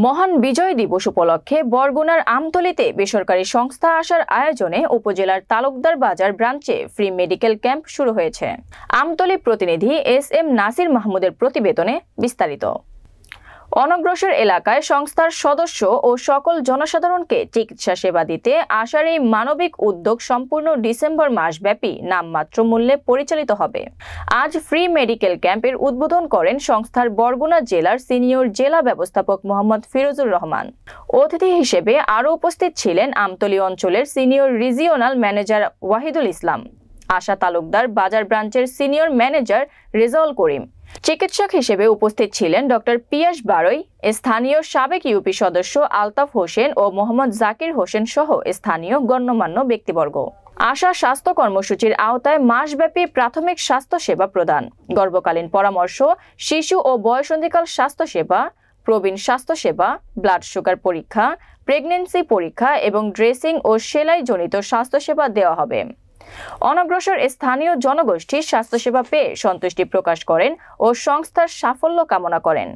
মহান বিজয় দিবস উপলক্ষে বরগুনার আমতলীতে বেসরকারি সংস্থা আসার আয়োজনে উপজেলার তালুকদার বাজার ব্রাঞ্চে ফ্রি মেডিকেল ক্যাম্প শুরু হয়েছে। আমতলী প্রতিনিধি এস.এম. নাসির মাহমুদের প্রতিবেদনে বিস্তারিত। অনগ্রসর এলাকায় সংস্থার সদস্য ও সকল জনসাধারণকে চিকিৎসা সেবা দিতে আসার এই মানবিক উদ্যোগ সম্পূর্ণ ডিসেম্বর মাসব্যাপী নামমাত্র মূল্যে পরিচালিত হবে। আজ ফ্রি মেডিকেল ক্যাম্পের উদ্বোধন করেন সংস্থার বরগুনা জেলার সিনিয়র জেলা ব্যবস্থাপক মোহাম্মদ ফিরোজুর রহমান। অতিথি হিসেবে আরও উপস্থিত ছিলেন আমতলী অঞ্চলের সিনিয়র রিজিওনাল ম্যানেজার ওয়াহিদুল ইসলাম, আশা তালুকদার বাজার ব্রাঞ্চের সিনিয়র ম্যানেজার রেজাউল করিম। চিকিৎসক হিসেবে উপস্থিত ছিলেন ডক্টর পিয়াস বারই, স্থানীয় সাবেক ইউপি সদস্য আলতাফ হোসেন ও মোহাম্মদ জাকির হোসেন সহ স্থানীয় গণ্যমান্য ব্যক্তিবর্গ। আশা স্বাস্থ্য কর্মসূচির আওতায় মাসব্যাপী প্রাথমিক স্বাস্থ্য সেবা প্রদান, গর্ভকালীন পরামর্শ, শিশু ও বয়সন্ধিকাল স্বাস্থ্য সেবা, প্রবীণ স্বাস্থ্য সেবা, ব্লাড সুগার পরীক্ষা, প্রেগন্যান্সি পরীক্ষা এবং ড্রেসিং ও সেলাই জনিত স্বাস্থ্যসেবা দেওয়া হবে। অনগ্রসর স্থানীয় জনগোষ্ঠীর স্বাস্থ্যসেবা পেয়ে সন্তুষ্টি প্রকাশ করেন ও সংস্থার সাফল্য কামনা করেন।